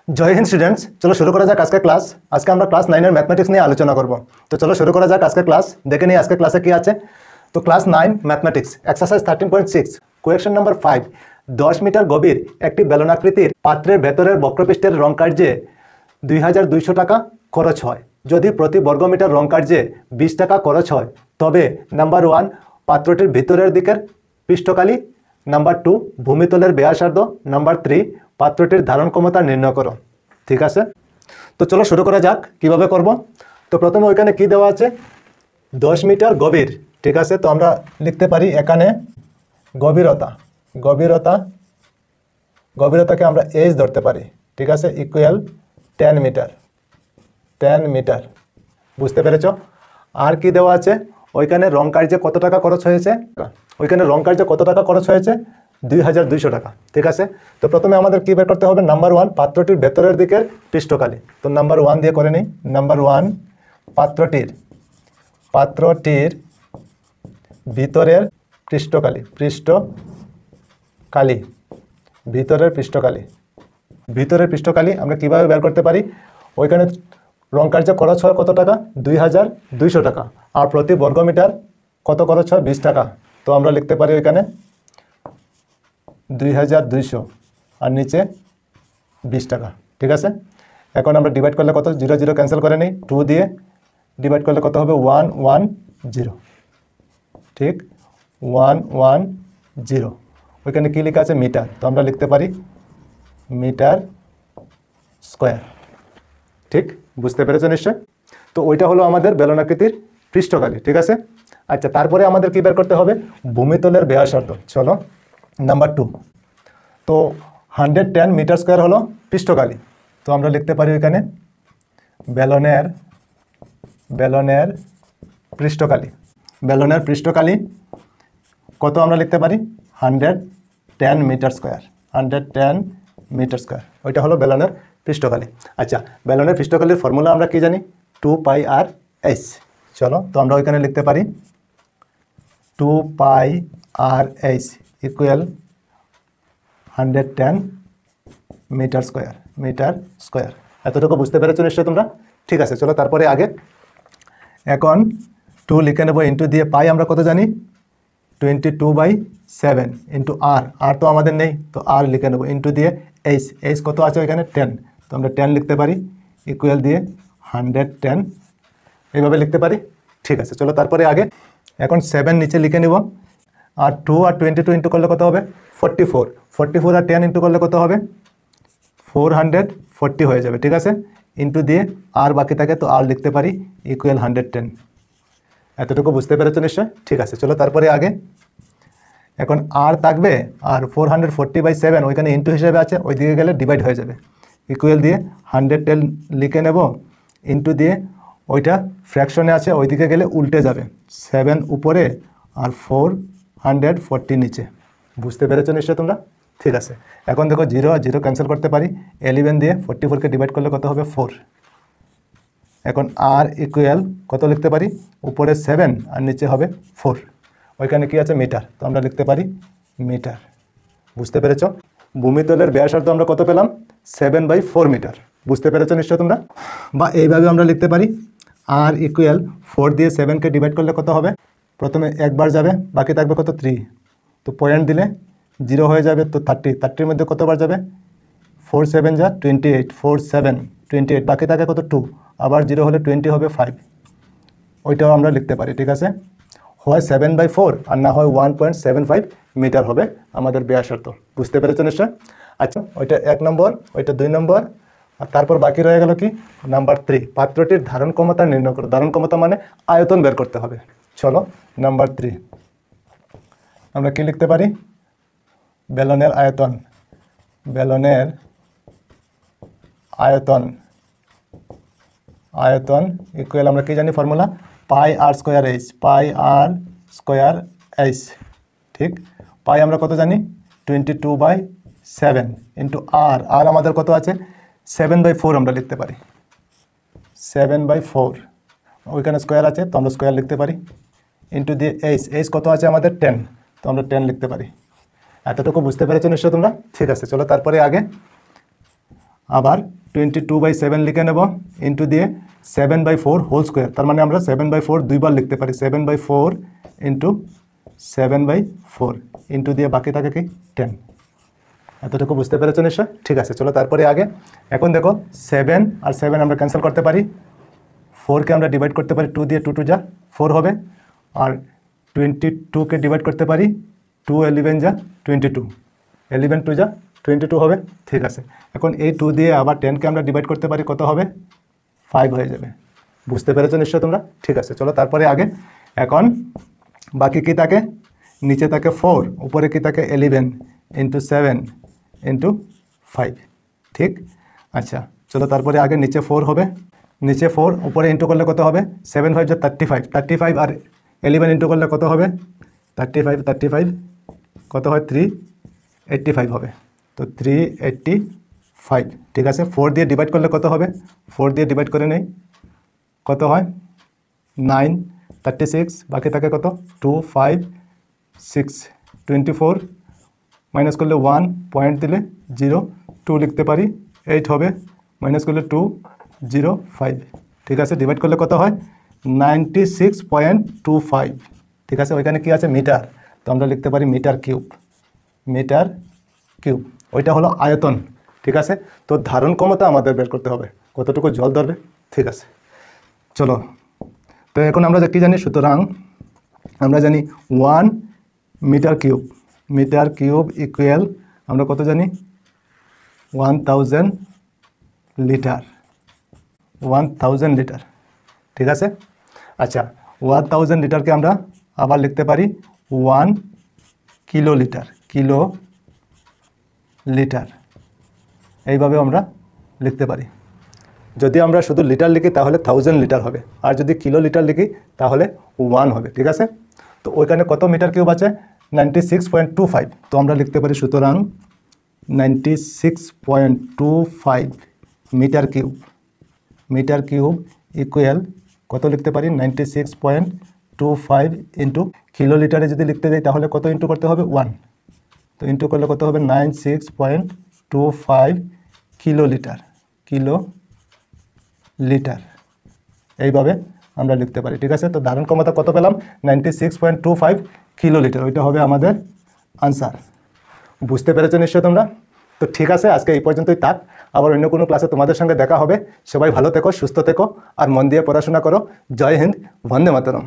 जय हिंद स्टूडेंट्स। चलो शुरू करा जाक आज का क्लास। आज का আমরা ক্লাস 9 এর ম্যাথমেটিক্স নিয়ে আলোচনা করব। তো চলো শুরু করা যাক আজকের ক্লাস। দেখে নিই আজকের ক্লাসে কি আছে। তো class 9 mathematics exercise 13.6 question number 5 10 meter গভীর একটি বেলনাকৃতির পাত্রের ভেতরের বক্রপৃষ্ঠের রং কার্যে 2200 টাকা খরচ হয়। যদি প্রতি বর্গমিটার রং কার্যে 20 টাকা খরচ হয় তবে নাম্বার 1 পাত্রটির ভিতরের দিকের পৃষ্ঠকালি, নাম্বার 2 ভূমিতলের ব্যাসার্ধ, নাম্বার 3 পাত্রটির ধারণ ক্ষমতা নির্ণয় করো। ঠিক আছে, তো চলো শুরু করা যাক কিভাবে করব। তো প্রথমে ওইখানে কি দেওয়া আছে 10 মিটার গভীর। ঠিক আছে, তো আমরা লিখতে পারি এখানে গভীরতাকে আমরা এইচ ধরতে পারি। ঠিক আছে, ইকুয়াল 10 মিটার। বুঝতে পেরেছো? আর কি দেওয়া আছে ওইখানে রং কার্যে কত টাকা খরচ হয়েছে, 2200 টাকা। ঠিক আছে, তো প্রথমে আমাদের কি বের করতে হবে নাম্বার 1 পাত্রটির ভেতরের দিকের পৃষ্ঠকালি। তো নাম্বার 1 দিয়ে করে নিই। নাম্বার 1 পাত্রটির ভিতরের পৃষ্ঠকালি, ভিতরের পৃষ্ঠকালি আমরা কিভাবে বের করতে পারি। ওইখানে রং কার্য খরচ হয় কত টাকা 2200 টাকা, আর প্রতি বর্গমিটার কত খরচ হয় 20 টাকা। তো আমরা লিখতে পারি ওইখানে 2200 আর নিচে 20 টাকা। ঠিক আছে, এখন আমরা ডিভাইড করলে কত 0 0 ক্যান্সেল করে নিই, 2 দিয়ে ডিভাইড করলে কত হবে 110। ঠিক, 110। ওইখানে কী লেখা আছে মিটার, তো আমরা লিখতে পারি মিটার স্কোয়ার। ঠিক, বুঝতে পেরেছো নিশ্চয়? তো ওইটা হলো আমাদের বেলনাকৃতির পৃষ্ঠকালি। ঠিক আছে, আচ্ছা তারপরে আমাদের কি বের করতে হবে ভূমিতলের ব্যাসার্ধ। চলো নাম্বার 2, তো 110 মিটার স্কোয়ার হলো পৃষ্ঠকালি। তো আমরা লিখতে পারি ওইখানে বেলনের পৃষ্ঠকালি কত আমরা লিখতে পারি 110 মিটার স্কোয়ার। ওইটা হলো বেলনের পৃষ্ঠকালি। আচ্ছা, বেলনের পৃষ্ঠকালির ফর্মুলা আমরা কি জানি 2πr/h। চলো, তো আমরা ওইখানে লিখতে পারি 2πr/h ইকুয়াল 110 মিটার স্কোয়ার। এতটুকু বুঝতে পেরেছো নিশ্চয় তোমরা? ঠিক আছে, চলো তারপরে আগে এখন 2 লিখে নেবো ইন্টু দিয়ে পাই আমরা কত জানি 22/7 ইন্টু আর তো আমাদের নেই, তো আর লিখে নেবো ইন্টু দিয়ে এইচ কত আছে ওইখানে 10, তো আমরা 10 লিখতে পারি ইকুয়াল দিয়ে 110 এইভাবে লিখতে পারি। ঠিক আছে, চলো তারপরে আগে এখন 7 নিচে লিখে নিব, আর 2 আর 22 ইন্টু করলে কত হবে 44 আর 10 ইন্টু করলে কত হবে 440 হয়ে যাবে। ঠিক আছে, ইন্টু দিয়ে আর বাকি থাকে, তো আর লিখতে পারি ইকুয়াল 110। এতটুকু বুঝতে পেরেছো নিশ্চয়? ঠিক আছে, চলো তারপরে আগে এখন আর থাকবে, আর 440/7 ওইখানে ইন্টু হিসেবে আছে, ওই দিকে গেলে ডিভাইড হয়ে যাবে, ইকুয়াল দিয়ে 110 লিখে নেব ইন্টু দিয়ে ওইটা ফ্র্যাকশনে আছে, ওই দিকে গেলে উল্টে যাবে, 7 উপরে আর 440 নিচে। বুঝতে পেরেছো নিশ্চয় তোমরা? ঠিক আছে, এখন দেখো 0 আর 0 ক্যান্সেল করতে পারি, 11 দিয়ে 44কে ডিভাইড করলে কত হবে 4। এখন আর ইকুয়াল কত লিখতে পারি উপরে 7 আর নিচে হবে 4। ওইখানে কি আছে মিটার, তো আমরা লিখতে পারি মিটার। বুঝতে পেরেছো? ভূমিতলের ব্যাসার্ধ আমরা কত পেলাম 7/4 মিটার। বুঝতে পেরেছো নিশ্চয় তোমরা? বা এইভাবে আমরা লিখতে পারি আর ইকুয়াল 4 দিয়ে 7কে ডিভাইড করলে কত হবে, প্রথমে একবার যাবে, বাকি থাকবে কত 3, তো পয়েন্ট দিলে 0 হয়ে যাবে, তো 30 মধ্যে কতবার যাবে 4 7 যা 28, 4 7 28, বাকি থাকে কত 2, আবার 0 হলে 20 হবে 5। ওইটাও আমরা লিখতে পারি। ঠিক আছে, হয় 7/4 আর না হয় 1.75 মিটার হবে আমাদের ব্যাসার্ধ। বুঝতে পেরেছো নিশ্চয়? আচ্ছা, ওইটা 1 নম্বর, ওইটা 2 নম্বর, আর তারপর বাকি রয়ে গেল কি নাম্বার 3 পাত্রটির ধারণ ক্ষমতা নির্ণয় করো। ধারণ ক্ষমতা মানে আয়তন বের করতে হবে। চলো নাম্বার 3 আমরা কি লিখতে পারি বেলনের আয়তন ইকুয়াল আমরা কি জানি ফর্মুলা πr²h। ঠিক, পাই আমরা কত জানি 22/7 ইন্টু আর আমাদের কত আছে 7/4, আমরা লিখতে পারি 7/4, ওইখানে স্কোয়ার আছে তো আমরা স্কোয়ার লিখতে পারি ইন্টু দিয়ে এইচ কত আছে আমাদের 10, তো আমরা 10 লিখতে পারি। এতটুকু বুঝতে পেরেছো নিশ্চয় তোমরা? ঠিক আছে, চলো তারপরে আগে আবার 22/7 লিখে নেব ইন্টু দিয়ে 7/4 হোল স্কোয়ার, তার মানে আমরা 7/4 দুইবার লিখতে পারি, 7/4 ইন্টু 7/4 ইন্টু দিয়ে বাকি থাকে কি 10। এতটুকু বুঝতে পেরেছো নিশ্চয়? ঠিক আছে, চলো তারপরে আগে। এখন দেখো 7 আর 7 আমরা ক্যান্সেল করতে পারি, 4কে আমরা ডিভাইড করতে পারি 2 দিয়ে, 2 2 যা 4 হবে, আর 22কে ডিভাইড করতে পারি 2 11 যা 22, 11 2 যা 22 হবে। ঠিক আছে, এখন এই 2 দিয়ে আবার 10কে আমরা ডিভাইড করতে পারি, কত হবে 5 হয়ে যাবে। বুঝতে পেরেছো নিশ্চয় তোমরা? ঠিক আছে, চলো তারপরে আগে। এখন বাকি কি থাকে, নিচে থাকে 4, উপরে কি থাকে 11 ইন্টু 7 ইন্টু 5। ঠিক, আচ্ছা চলো তারপরে আগে নিচে 4 হবে, নিচে 4 উপরে ইন্টু করলে কত হবে, 7 5 যা 35, 35 আর 11 ইন্টু করলে কত হবে 35, 35 কত হয় 385 হবে, তো 385। ঠিক আছে, 4 দিয়ে ডিভাইড করলে কত হবে, 4 দিয়ে ডিভাইড করে নেই, কত হয় 9 36, বাকি থাকে কত 2 5 6 24, মাইনাস করলে 1, পয়েন্ট দিলে 0, 2 লিখতে পারি, 8 হবে, মাইনাস করলে 2 0 5। ঠিক আছে, ডিভাইড করলে কত হয় 96.25। ঠিক আছে, ওইখানে কি আছে মিটার, তো আমরা লিখতে পারি মিটার কিউব, মিটার কিউব, ওইটা হলো আয়তন। ঠিক আছে, তো ধারণ ক্ষমতা আমাদের বের করতে হবে, কতটুকু জল ধরবে। ঠিক আছে, চলো তো এখন আমরা কি জানি, সুতরাং আমরা জানি 1 meter cube, meter cube equal আমরা কত জানি 1000 লিটার, 1000 লিটার। ঠিক আছে, আচ্ছা 1000 লিটারকে আমরা আবার লিখতে পারি 1 কিলো লিটার, কিলো লিটার, এইভাবে আমরা লিখতে পারি। যদি আমরা শুধু লিটার লিখি তাহলে 1000 লিটার হবে, আর যদি কিলো লিটার লিখি তাহলে 1 হবে। ঠিক আছে, তো ওইখানে কত মিটার কিউব আছে 96.25, তো আমরা লিখতে পারি সুতরাং 96.25 meter cube, meter cube equal কত লিখতে পারি 96.25 ইন্টু কিলো লিটারে যদি লিখতে যাই তাহলে কত ইন্টু করতে হবে 1, তো ইন্টু করলে কত হবে 96.25 কিলো লিটার, কিলো লিটার, এইভাবে আমরা লিখতে পারি। ঠিক আছে, তো ধারণ ক্ষমতা কত পেলাম 96.25 কিলো লিটার, ওইটা হবে আমাদের আনসার। বুঝতে পেরেছো নিশ্চয় তোমরা? তো ঠিক আছে, আজকে এই পর্যন্তই থাক, আবার অন্য কোনো ক্লাসে তোমাদের সঙ্গে দেখা হবে। সবাই ভালো থেকো, সুস্থ থেকো, আর মন দিয়ে পড়াশোনা করো। জয় হিন্দ, বন্দে মাতরম।